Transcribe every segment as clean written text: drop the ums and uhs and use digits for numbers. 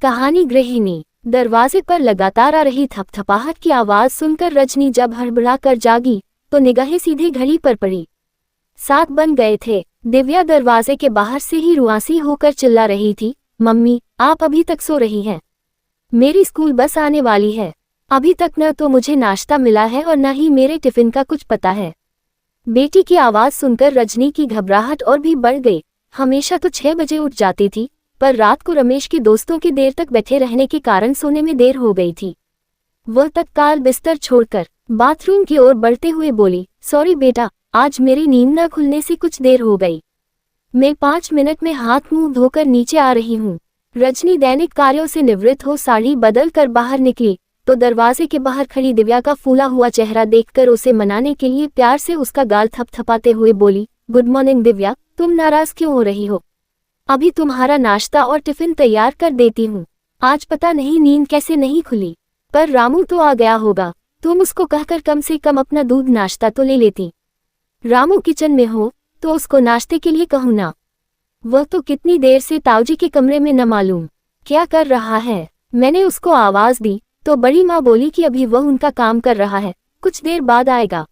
कहानी गृहिणी। दरवाजे पर लगातार आ रही थपथपाहट की आवाज सुनकर रजनी जब हड़बड़ा कर जागी तो निगाहें सीधे घड़ी पर पड़ी। 7 बन गए थे। दिव्या दरवाजे के बाहर से ही रुआंसी होकर चिल्ला रही थी, मम्मी आप अभी तक सो रही हैं? मेरी स्कूल बस आने वाली है। अभी तक न तो मुझे नाश्ता मिला है और न ही मेरे टिफिन का कुछ पता है। बेटी की आवाज सुनकर रजनी की घबराहट और भी बढ़ गई। हमेशा तो 6 बजे उठ जाती थी, पर रात को रमेश के दोस्तों के देर तक बैठे रहने के कारण सोने में देर हो गई थी। वह तत्काल बिस्तर छोड़कर बाथरूम की ओर बढ़ते हुए बोली, सॉरी बेटा, आज मेरी नींद न खुलने से कुछ देर हो गई। मैं 5 मिनट में हाथ मुंह धोकर नीचे आ रही हूँ। रजनी दैनिक कार्यों से निवृत्त हो साड़ी बदल कर बाहर निकली तो दरवाजे के बाहर खड़ी दिव्या का फूला हुआ चेहरा देखकर उसे मनाने के लिए प्यार से उसका गाल थपथपाते हुए बोली, गुड मॉर्निंग दिव्या, तुम नाराज क्यों हो रही हो? अभी तुम्हारा नाश्ता और टिफिन तैयार कर देती हूँ। आज पता नहीं नींद कैसे नहीं खुली, पर रामू तो आ गया होगा। तुम उसको कहकर कम से कम अपना दूध नाश्ता तो ले लेती। रामू किचन में हो तो उसको नाश्ते के लिए कहूँ ना। वह तो कितनी देर से ताऊजी के कमरे में न मालूम क्या कर रहा है। मैंने उसको आवाज दी तो बड़ी माँ बोली कि अभी वह उनका काम कर रहा है, कुछ देर बाद आएगा।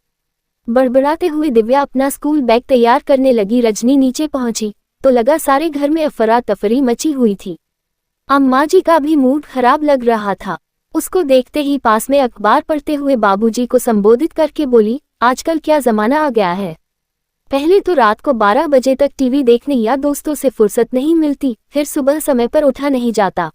बड़बड़ाते हुए दिव्या अपना स्कूल बैग तैयार करने लगी। रजनी नीचे पहुंची तो लगा सारे घर में अफरा तफरी मची हुई थी। अम्मा जी का भी मूड खराब लग रहा था। उसको देखते ही पास में अखबार पढ़ते हुए बाबूजी को संबोधित करके बोली, आजकल क्या जमाना आ गया है। पहले तो रात को 12 बजे तक टीवी देखने या दोस्तों से फुर्सत नहीं मिलती, फिर सुबह समय पर उठा नहीं जाता।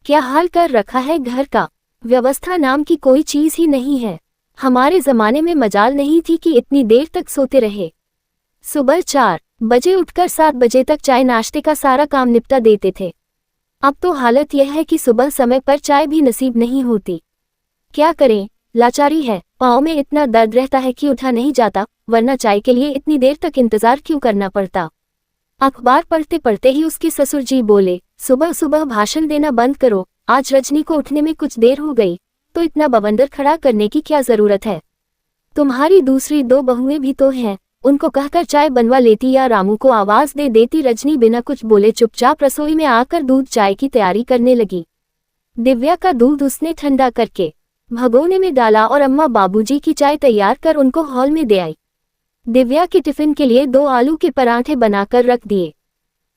क्या हाल कर रखा है घर का। व्यवस्था नाम की कोई चीज ही नहीं है। हमारे जमाने में मजाल नहीं थी कि इतनी देर तक सोते रहे। सुबह 4 बजे उठकर 7 बजे तक चाय नाश्ते का सारा काम निपटा देते थे। अब तो हालत यह है कि सुबह समय पर चाय भी नसीब नहीं होती। क्या करें, लाचारी है। पाँव में इतना दर्द रहता है कि उठा नहीं जाता, वरना चाय के लिए इतनी देर तक इंतजार क्यों करना पड़ता। अखबार पढ़ते पढ़ते ही उसके ससुर जी बोले, सुबह सुबह भाषण देना बंद करो। आज रजनी को उठने में कुछ देर हो गई तो इतना बवंडर खड़ा करने की क्या जरूरत है। तुम्हारी दूसरी 2 बहुएं भी तो हैं, उनको कहकर चाय बनवा लेती या रामू को आवाज दे देती। रजनी बिना कुछ बोले चुपचाप रसोई में आकर दूध चाय की तैयारी करने लगी। दिव्या का दूध उसने ठंडा करके भगोने में डाला और अम्मा बाबूजी की चाय तैयार कर उनको हॉल में दे आई। दिव्या के टिफिन के लिए 2 आलू के पराठे बनाकर रख दिए।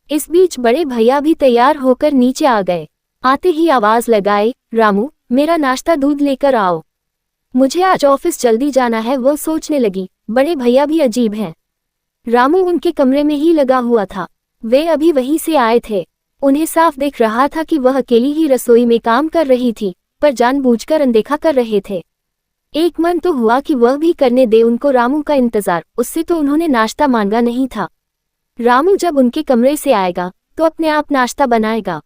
इस बीच बड़े भैया भी तैयार होकर नीचे आ गए। आते ही आवाज लगाए, रामू मेरा नाश्ता दूध लेकर आओ, मुझे आज ऑफिस जल्दी जाना है। वो सोचने लगी, बड़े भैया भी अजीब हैं। रामू उनके कमरे में ही लगा हुआ था। वे अभी वहीं से आए थे। उन्हें साफ दिख रहा था कि वह अकेली ही रसोई में काम कर रही थी, पर जानबूझकर अनदेखा कर रहे थे। एक मन तो हुआ कि वह भी करने दे उनको रामू का इंतजार, उससे तो उन्होंने नाश्ता मांगा नहीं था। रामू जब उनके कमरे से आएगा तो अपने आप नाश्ता बनाएगा।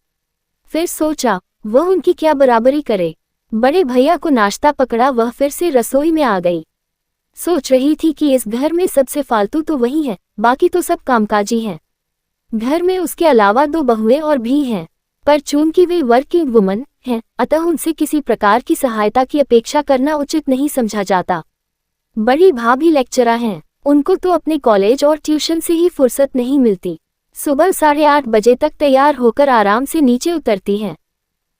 फिर सोचा, वह उनकी क्या बराबरी करे। बड़े भैया को नाश्ता पकड़ा, वह फिर से रसोई में आ गई। सोच रही थी कि इस घर में सबसे फालतू तो वही है, बाकी तो सब कामकाजी हैं। घर में उसके अलावा 2 बहुएं और भी हैं, पर चूंकि वे वर्किंग वुमन हैं, अतः उनसे किसी प्रकार की सहायता की अपेक्षा करना उचित नहीं समझा जाता। बड़ी भाभी लेक्चरर हैं, उनको तो अपने कॉलेज और ट्यूशन से ही फुर्सत नहीं मिलती। सुबह 8:30 बजे तक तैयार होकर आराम से नीचे उतरती हैं।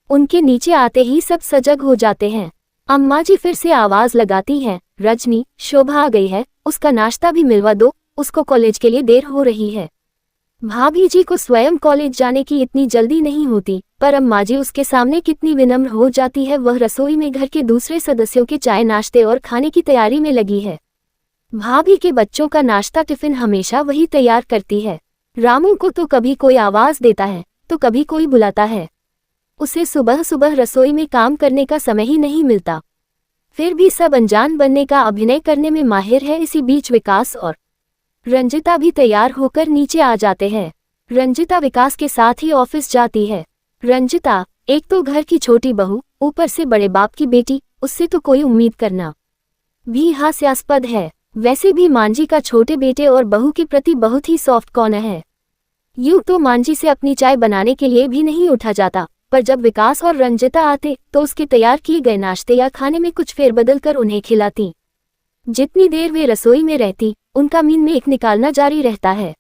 उनके नीचे आते ही सब सजग हो जाते हैं। अम्मा जी फिर से आवाज लगाती हैं, रजनी शोभा आ गई है, उसका नाश्ता भी मिलवा दो, उसको कॉलेज के लिए देर हो रही है। भाभी जी को स्वयं कॉलेज जाने की इतनी जल्दी नहीं होती, पर अम्मा जी उसके सामने कितनी विनम्र हो जाती है। वह रसोई में घर के दूसरे सदस्यों के चाय नाश्ते और खाने की तैयारी में लगी है। भाभी के बच्चों का नाश्ता टिफिन हमेशा वही तैयार करती है। रामू को तो कभी कोई आवाज देता है तो कभी कोई बुलाता है। उसे सुबह सुबह रसोई में काम करने का समय ही नहीं मिलता। फिर भी सब अनजान बनने का अभिनय करने में माहिर है। इसी बीच विकास और रंजिता भी तैयार होकर नीचे आ जाते हैं। रंजिता विकास के साथ ही ऑफिस जाती है। रंजिता एक तो घर की छोटी बहू, ऊपर से बड़े बाप की बेटी, उससे तो कोई उम्मीद करना भी हास्यास्पद है। वैसे भी मांझी का छोटे बेटे और बहू के प्रति बहुत ही सॉफ्ट कॉर्नर है। यूं तो मांझी से अपनी चाय बनाने के लिए भी नहीं उठा जाता, पर जब विकास और रंजिता आते तो उसके तैयार किए गए नाश्ते या खाने में कुछ फेरबदल कर उन्हें खिलाती। जितनी देर वे रसोई में रहती, उनका मीन में एक निकालना जारी रहता है।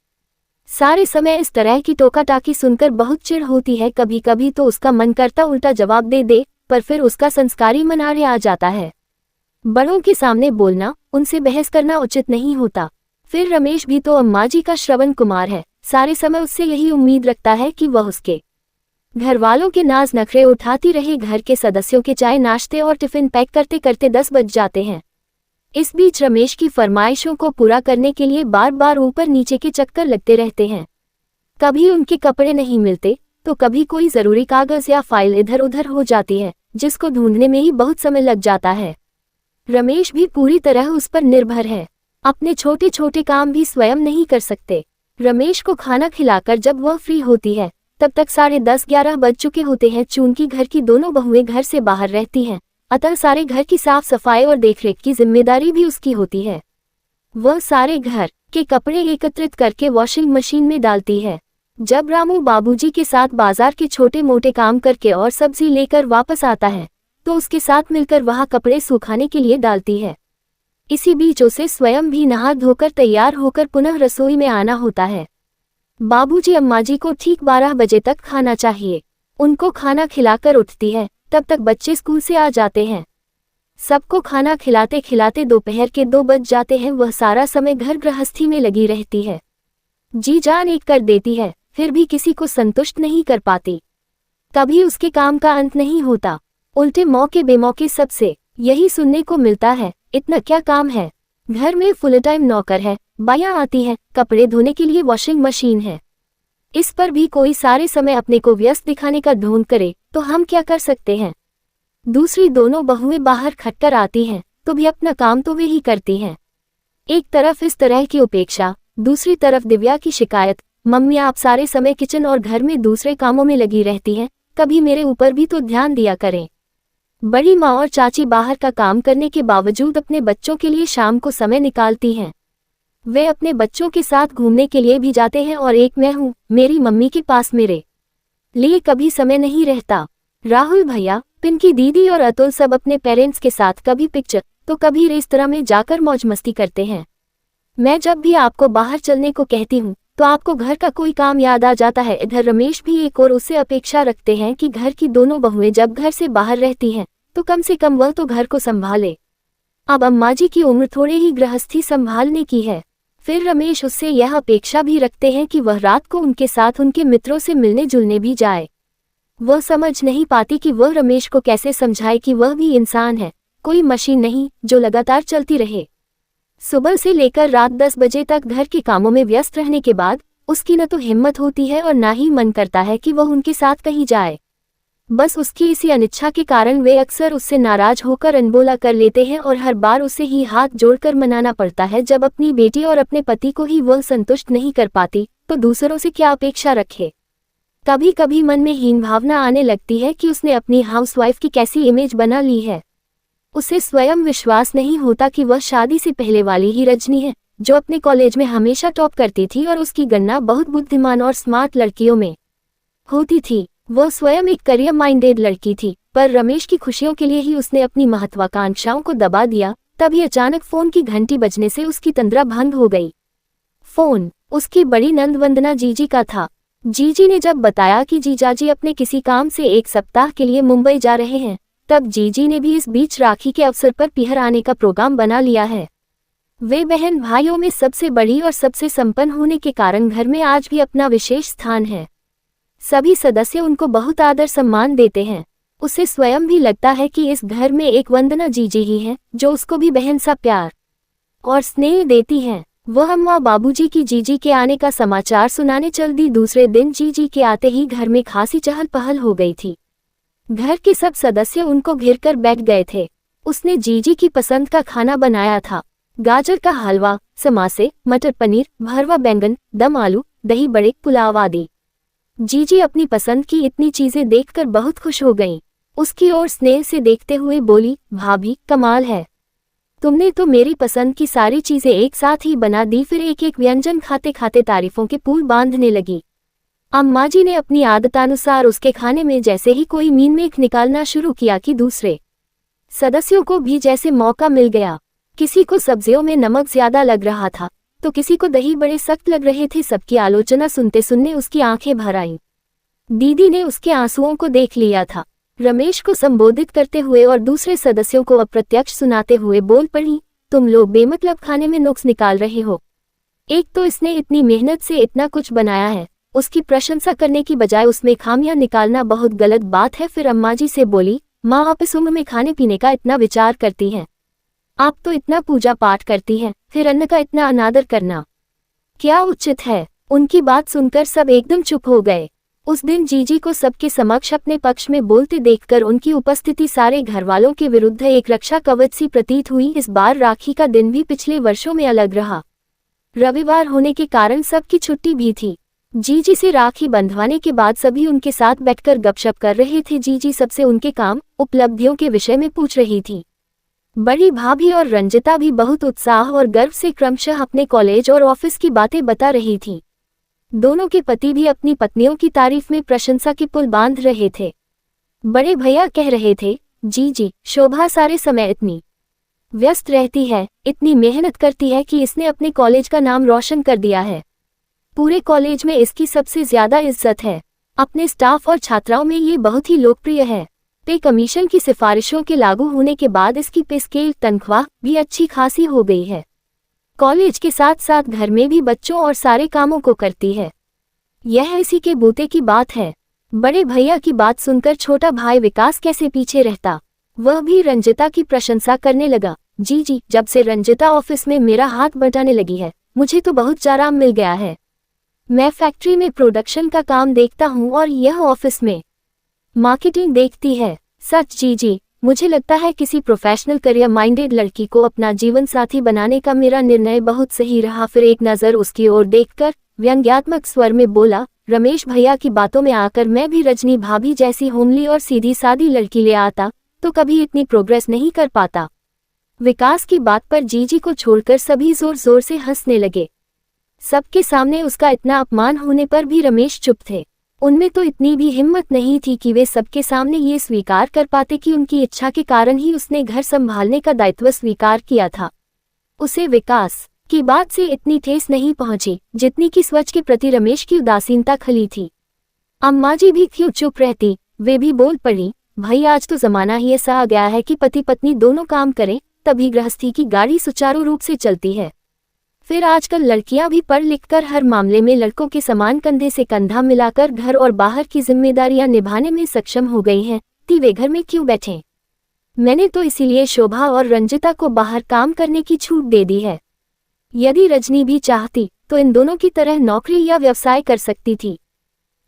सारे समय इस तरह की टोका टाकी सुनकर बहुत चिढ़ होती है। कभी कभी तो उसका मन करता उल्टा जवाब दे दे, पर फिर उसका संस्कारी मन आड़े आ जाता है। बड़ों के सामने बोलना, उनसे बहस करना उचित नहीं होता। फिर रमेश भी तो अम्मा जी का श्रवण कुमार है, सारे समय उससे यही उम्मीद रखता है कि वह उसके घर वालों के नाज नखरे उठाती रहे। घर के सदस्यों के चाय नाश्ते और टिफिन पैक करते करते 10 बज जाते हैं। इस बीच रमेश की फरमाइशों को पूरा करने के लिए बार बार ऊपर नीचे के चक्कर लगते रहते हैं। कभी उनके कपड़े नहीं मिलते तो कभी कोई जरूरी कागज या फाइल इधर उधर हो जाती है, जिसको ढूंढने में ही बहुत समय लग जाता है। रमेश भी पूरी तरह उस पर निर्भर है, अपने छोटे छोटे काम भी स्वयं नहीं कर सकते। रमेश को खाना खिलाकर जब वह फ्री होती है तब तक 10:30-11 बज चुके होते हैं। चूंकि घर की दोनों बहुएं घर से बाहर रहती हैं, अतः सारे घर की साफ सफाई और देखरेख की जिम्मेदारी भी उसकी होती है। वह सारे घर के कपड़े एकत्रित करके वॉशिंग मशीन में डालती है। जब रामू बाबूजी के साथ बाजार के छोटे मोटे काम करके और सब्जी लेकर वापस आता है तो उसके साथ मिलकर वहां कपड़े सुखाने के लिए डालती है। इसी बीच उसे स्वयं भी नहा धोकर तैयार होकर पुनः रसोई में आना होता है। बाबूजी अम्माजी को ठीक 12 बजे तक खाना चाहिए। उनको खाना खिलाकर उठती है, तब तक बच्चे स्कूल से आ जाते हैं। सबको खाना खिलाते खिलाते दोपहर के 2 बज जाते हैं। वह सारा समय घर गृहस्थी में लगी रहती है। जी जान एक कर देती है, फिर भी किसी को संतुष्ट नहीं कर पाती। कभी उसके काम का अंत नहीं होता, उल्टे मौके बेमौके सबसे यही सुनने को मिलता है, इतना क्या काम है, घर में फुल टाइम नौकर है, बायां आती है, कपड़े धोने के लिए वॉशिंग मशीन है। इस पर भी कोई सारे समय अपने को व्यस्त दिखाने का ढोंग करे तो हम क्या कर सकते हैं। दूसरी दोनों बहुएं बाहर खटकर आती हैं तो भी अपना काम तो वे ही करती हैं। एक तरफ इस तरह की उपेक्षा, दूसरी तरफ दिव्या की शिकायत, मम्मी आप सारे समय किचन और घर में दूसरे कामों में लगी रहती हैं, कभी मेरे ऊपर भी तो ध्यान दिया करें। बड़ी माँ और चाची बाहर का काम करने के बावजूद अपने बच्चों के लिए शाम को समय निकालती हैं। वे अपने बच्चों के साथ घूमने के लिए भी जाते हैं और एक मैं हूँ, मेरी मम्मी के पास मेरे लिए कभी समय नहीं रहता। राहुल भैया, पिंकी दीदी और अतुल सब अपने पेरेंट्स के साथ कभी पिक्चर तो कभी रेस्तरां में जाकर मौज मस्ती करते हैं। मैं जब भी आपको बाहर चलने को कहती हूँ तो आपको घर का कोई काम याद आ जाता है। इधर रमेश भी एक और उससे अपेक्षा रखते हैं कि घर की दोनों बहुएं जब घर से बाहर रहती हैं तो कम से कम वह तो घर को संभाले। अब अम्मा जी की उम्र थोड़े ही गृहस्थी संभालने की है। फिर रमेश उससे यह अपेक्षा भी रखते हैं कि वह रात को उनके साथ उनके मित्रों से मिलने जुलने भी जाए। वह समझ नहीं पाती कि वह रमेश को कैसे समझाए कि वह भी इंसान है, कोई मशीन नहीं जो लगातार चलती रहे। सुबह से लेकर रात 10 बजे तक घर के कामों में व्यस्त रहने के बाद उसकी न तो हिम्मत होती है और ना ही मन करता है कि वह उनके साथ कहीं जाए। बस उसकी इसी अनिच्छा के कारण वे अक्सर उससे नाराज होकर अनबोला कर लेते हैं और हर बार उसे ही हाथ जोड़कर मनाना पड़ता है। जब अपनी बेटी और अपने पति को ही वह संतुष्ट नहीं कर पाती तो दूसरों से क्या अपेक्षा रखे। कभी कभी मन में हीन भावना आने लगती है कि उसने अपनी हाउसवाइफ की कैसी इमेज बना ली है। उसे स्वयं विश्वास नहीं होता कि वह शादी से पहले वाली ही रजनी है जो अपने कॉलेज में हमेशा टॉप करती थी और उसकी गणना बहुत बुद्धिमान और स्मार्ट लड़कियों में होती थी। वह स्वयं एक करियर माइंडेड लड़की थी, पर रमेश की खुशियों के लिए ही उसने अपनी महत्वाकांक्षाओं को दबा दिया। तभी अचानक फोन की घंटी बजने से उसकी तंद्रा भंग हो गई। फोन उसकी बड़ी नंद वंदना जीजी का था। जीजी ने जब बताया कि जीजाजी अपने किसी काम से 1 सप्ताह के लिए मुंबई जा रहे हैं, तब जीजी ने भी इस बीच राखी के अवसर पर पिहर आने का प्रोग्राम बना लिया है। वे बहन भाइयों में सबसे बड़ी और सबसे संपन्न होने के कारण घर में आज भी अपना विशेष स्थान है। सभी सदस्य उनको बहुत आदर सम्मान देते हैं। उसे स्वयं भी लगता है कि इस घर में एक वंदना जीजी ही है जो उसको भी बहन सा प्यार और स्नेह देती हैं। वह अम्मा बाबूजी की जीजी के आने का समाचार सुनाने चल दी। दूसरे दिन जीजी के आते ही घर में खासी चहल पहल हो गई थी। घर के सब सदस्य उनको घिरकर बैठ गए थे। उसने जीजी की पसंद का खाना बनाया था, गाजर का हलवा, समासे, मटर पनीर, भरवा बैंगन, दम आलू, दही बड़े, पुलाव आदि। जीजी अपनी पसंद की इतनी चीजें देखकर बहुत खुश हो गईं। उसकी ओर स्नेह से देखते हुए बोली, भाभी कमाल है, तुमने तो मेरी पसंद की सारी चीजें एक साथ ही बना दी। फिर एक एक व्यंजन खाते खाते तारीफों के पुल बांधने लगी। अम्मा जी ने अपनी आदतानुसार उसके खाने में जैसे ही कोई मीन मेख निकालना शुरू किया कि दूसरे सदस्यों को भी जैसे मौका मिल गया। किसी को सब्जियों में नमक ज्यादा लग रहा था तो किसी को दही बड़े सख्त लग रहे थे। सबकी आलोचना सुनते सुनने उसकी आंखें भर आईं। दीदी ने उसके आंसुओं को देख लिया था। रमेश को संबोधित करते हुए और दूसरे सदस्यों को अप्रत्यक्ष सुनाते हुए बोल पड़ी, तुम लोग बेमतलब खाने में नुक्स निकाल रहे हो। एक तो इसने इतनी मेहनत से इतना कुछ बनाया है, उसकी प्रशंसा करने की बजाय उसमें खामियां निकालना बहुत गलत बात है। फिर अम्मा जी से बोली, माँ आप इस उम्र में खाने पीने का इतना विचार करती हैं। आप तो इतना पूजा पाठ करती हैं, फिर अन्न का इतना अनादर करना क्या उचित है। उनकी बात सुनकर सब एकदम चुप हो गए। उस दिन जीजी को सबके समक्ष अपने पक्ष में बोलते देखकर उनकी उपस्थिति सारे घरवालों के विरुद्ध एक रक्षा कवच सी प्रतीत हुई। इस बार राखी का दिन भी पिछले वर्षों में अलग रहा। रविवार होने के कारण सबकी छुट्टी भी थी। जीजी से राखी बंधवाने के बाद सभी उनके साथ बैठकर गपशप कर रहे थे। जीजी सबसे उनके काम उपलब्धियों के विषय में पूछ रही थी। बड़ी भाभी और रंजिता भी बहुत उत्साह और गर्व से क्रमशः अपने कॉलेज और ऑफिस की बातें बता रही थी। दोनों के पति भी अपनी पत्नियों की तारीफ में प्रशंसा के पुल बांध रहे थे। बड़े भैया कह रहे थे, जी शोभा सारे समय इतनी व्यस्त रहती है, इतनी मेहनत करती है कि इसने अपने कॉलेज का नाम रोशन कर दिया है। पूरे कॉलेज में इसकी सबसे ज्यादा इज्जत है। अपने स्टाफ और छात्राओं में ये बहुत ही लोकप्रिय है। पे कमीशन की सिफारिशों के लागू होने के बाद इसकी पे स्केल तनख्वाह भी अच्छी खासी हो गई है। कॉलेज के साथ साथ घर में भी बच्चों और सारे कामों को करती है। यह इसी के बूते की बात है। बड़े भैया की बात सुनकर छोटा भाई विकास कैसे पीछे रहता। वह भी रंजिता की प्रशंसा करने लगा। जी जब से रंजिता ऑफिस में मेरा हाथ बटाने लगी है, मुझे तो बहुत आराम मिल गया है। मैं फैक्ट्री में प्रोडक्शन का काम देखता हूँ और यह ऑफिस में मार्केटिंग देखती है। सच जी मुझे लगता है किसी प्रोफेशनल करियर माइंडेड लड़की को अपना जीवन साथी बनाने का मेरा निर्णय बहुत सही रहा। फिर एक नज़र उसकी ओर देखकर व्यंग्यात्मक स्वर में बोला, रमेश भैया की बातों में आकर मैं भी रजनी भाभी जैसी होमली और सीधी सादी लड़की ले आता तो कभी इतनी प्रोग्रेस नहीं कर पाता। विकास की बात पर जीजी को छोड़कर सभी जोर जोर से हंसने लगे। सबके सामने उसका इतना अपमान होने पर भी रमेश चुप थे। उनमें तो इतनी भी हिम्मत नहीं थी कि वे सबके सामने ये स्वीकार कर पाते कि उनकी इच्छा के कारण ही उसने घर संभालने का दायित्व स्वीकार किया था। उसे विकास की बात से इतनी ठेस नहीं पहुंची जितनी कि स्वच्छ के प्रति रमेश की उदासीनता खली थी। अम्मा जी भी क्यों चुप रहती, वे भी बोल पड़ी, भाई आज तो जमाना ही ऐसा आ गया है कि पति पत्नी दोनों काम करें तभी गृहस्थी की गाड़ी सुचारू रूप से चलती है। फिर आजकल लड़कियां भी पढ़ लिखकर हर मामले में लड़कों के समान कंधे से कंधा मिलाकर घर और बाहर की जिम्मेदारियां निभाने में सक्षम हो गई हैं, तो वे घर में क्यों बैठें? मैंने तो इसीलिए शोभा और रंजिता को बाहर काम करने की छूट दे दी है। यदि रजनी भी चाहती तो इन दोनों की तरह नौकरी या व्यवसाय कर सकती थी,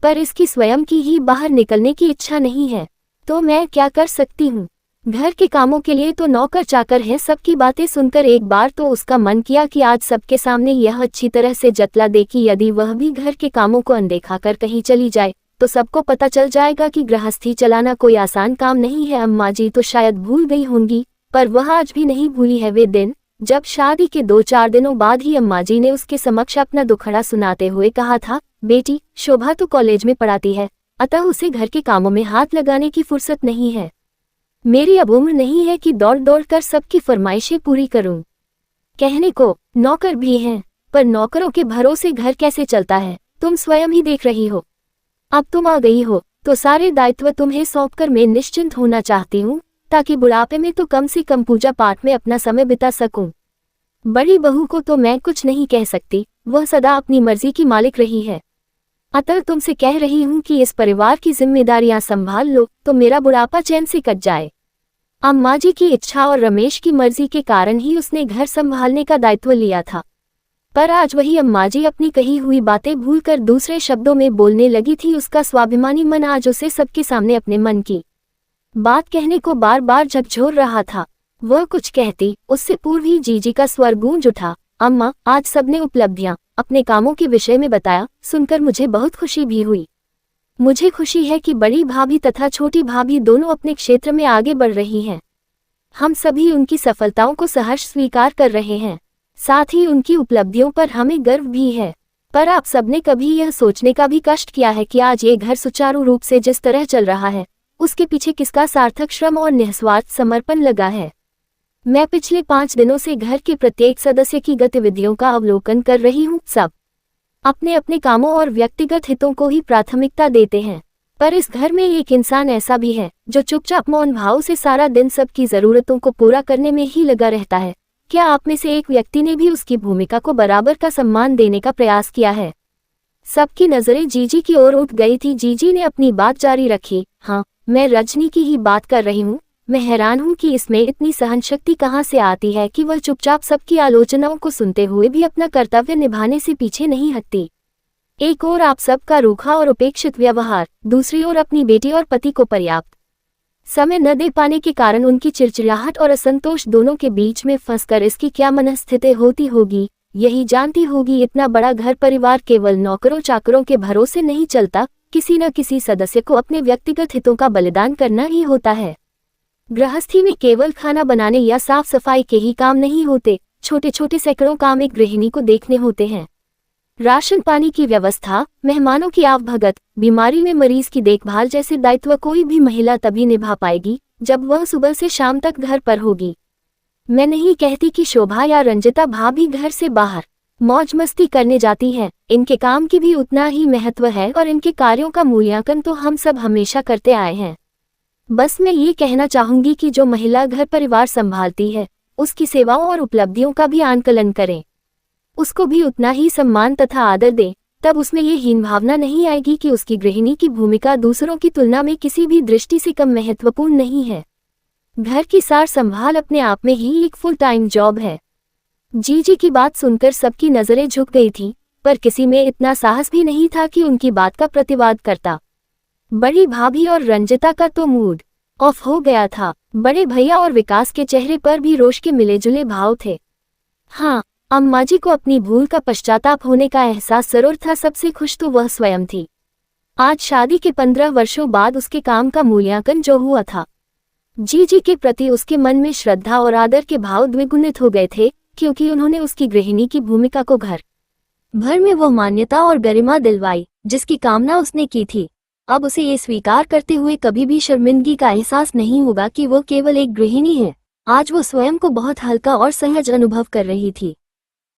पर इसकी स्वयं की ही बाहर निकलने की इच्छा नहीं है। तो मैं क्या कर सकती हूँ? घर के कामों के लिए तो नौकर चाकर है। सबकी बातें सुनकर एक बार तो उसका मन किया कि आज सबके सामने यह अच्छी तरह से जतला दे कि यदि वह भी घर के कामों को अनदेखा कर कहीं चली जाए तो सबको पता चल जाएगा कि गृहस्थी चलाना कोई आसान काम नहीं है। अम्मा जी तो शायद भूल गई होंगी, पर वह आज भी नहीं भूली है वे दिन जब शादी के 2-4 दिनों बाद ही अम्मा जी ने उसके समक्ष अपना दुखड़ा सुनाते हुए कहा था, बेटी शोभा तो कॉलेज में पढ़ाती है, अतः उसे घर के कामों में हाथ लगाने की फुर्सत नहीं है। मेरी अब उम्र नहीं है कि दौड़ दौड़ कर सबकी फरमाइशें पूरी करूं। कहने को नौकर भी हैं, पर नौकरों के भरोसे घर कैसे चलता है तुम स्वयं ही देख रही हो। अब तुम आ गई हो तो सारे दायित्व तुम्हें सौंपकर मैं निश्चिंत होना चाहती हूँ, ताकि बुढ़ापे में तो कम से कम पूजा पाठ में अपना समय बिता सकूं। बड़ी बहू को तो मैं कुछ नहीं कह सकती, वह सदा अपनी मर्जी की मालिक रही है। अतः तुमसे कह रही हूँ कि इस परिवार की जिम्मेदारियां संभाल लो तो मेरा बुढ़ापा चैन से कट जाए। अम्मा जी की इच्छा और रमेश की मर्जी के कारण ही उसने घर संभालने का दायित्व लिया था, पर आज वही अम्मा जी अपनी कही हुई बातें भूलकर दूसरे शब्दों में बोलने लगी थी। उसका स्वाभिमानी मन आज उसे सबके सामने अपने मन की बात कहने को बार बार झकझोर रहा था। वह कुछ कहती उससे पूर्व ही जीजी का स्वर गूंज उठा, अम्मा आज सबने उपलब्धियां अपने कामों के विषय में बताया, सुनकर मुझे बहुत खुशी भी हुई। मुझे खुशी है कि बड़ी भाभी तथा छोटी भाभी दोनों अपने क्षेत्र में आगे बढ़ रही हैं। हम सभी उनकी सफलताओं को सहर्ष स्वीकार कर रहे हैं, साथ ही उनकी उपलब्धियों पर हमें गर्व भी है। पर आप सबने कभी यह सोचने का भी कष्ट किया है कि आज ये घर सुचारू रूप से जिस तरह चल रहा है उसके पीछे किसका सार्थक श्रम और निस्वार्थ समर्पण लगा है? मैं पिछले 5 दिनों से घर के प्रत्येक सदस्य की गतिविधियों का अवलोकन कर रही हूँ। सब अपने अपने कामों और व्यक्तिगत हितों को ही प्राथमिकता देते हैं, पर इस घर में एक इंसान ऐसा भी है जो चुपचाप मौन भाव से सारा दिन सबकी जरूरतों को पूरा करने में ही लगा रहता है। क्या आप में से एक व्यक्ति ने भी उसकी भूमिका को बराबर का सम्मान देने का प्रयास किया है? सबकी नजरें जीजी की ओर उठ गई थी। जीजी ने अपनी बात जारी रखी। हाँ, मैं रजनी की ही बात कर रही हूँ। मैं हैरान हूँ कि इसमें इतनी सहनशक्ति कहाँ से आती है कि वह चुपचाप सबकी आलोचनाओं को सुनते हुए भी अपना कर्तव्य निभाने से पीछे नहीं हटती। एक ओर आप सबका रूखा और उपेक्षित व्यवहार, दूसरी ओर अपनी बेटी और पति को पर्याप्त समय न दे पाने के कारण उनकी चिड़चिड़ाहट और असंतोष दोनों के बीच में फंसकर इसकी क्या मनस्थिति होती होगी। यही जानती होगी इतना बड़ा घर परिवार केवल नौकरों चाकरों के भरोसे नहीं चलता, किसी न किसी सदस्य को अपने व्यक्तिगत हितों का बलिदान करना ही होता है। गृहस्थी में केवल खाना बनाने या साफ सफाई के ही काम नहीं होते, छोटे छोटे सैकड़ों काम एक गृहिणी को देखने होते हैं। राशन पानी की व्यवस्था, मेहमानों की आवभगत, बीमारी में मरीज की देखभाल जैसे दायित्व कोई भी महिला तभी निभा पाएगी जब वह सुबह से शाम तक घर पर होगी। मैं नहीं कहती कि शोभा या रंजिता भाभी घर से बाहर मौज मस्ती करने जाती हैं, इनके काम की भी उतना ही महत्व है और इनके कार्यों का मूल्यांकन तो हम सब हमेशा करते आए हैं। बस मैं ये कहना चाहूंगी कि जो महिला घर परिवार संभालती है उसकी सेवाओं और उपलब्धियों का भी आंकलन करें, उसको भी उतना ही सम्मान तथा आदर दें। तब उसमें ये हीन भावना नहीं आएगी कि उसकी गृहिणी की भूमिका दूसरों की तुलना में किसी भी दृष्टि से कम महत्वपूर्ण नहीं है। घर की सार संभाल अपने आप में ही एक फुल टाइम जॉब है। जीजी की बात सुनकर सबकी नजरें झुक गई थीं, पर किसी में इतना साहस भी नहीं था कि उनकी बात का प्रतिवाद करता। बड़ी भाभी और रंजिता का तो मूड ऑफ हो गया था। बड़े भैया और विकास के चेहरे पर भी रोष के मिले जुले भाव थे। हाँ, अम्मा जी को अपनी भूल का पश्चाताप होने का एहसास जरूर था। सबसे खुश तो वह स्वयं थी। आज शादी के 15 वर्षों बाद उसके काम का मूल्यांकन जो हुआ था, जीजी के प्रति उसके मन में श्रद्धा और आदर के भाव द्विगुणित हो गए थे, क्योंकि उन्होंने उसकी गृहिणी की भूमिका को घर भर में वो मान्यता और गरिमा दिलवाई जिसकी कामना उसने की थी। अब उसे ये स्वीकार करते हुए कभी भी शर्मिंदगी का एहसास नहीं होगा कि वो केवल एक गृहिणी है। आज वो स्वयं को बहुत हल्का और सहज अनुभव कर रही थी।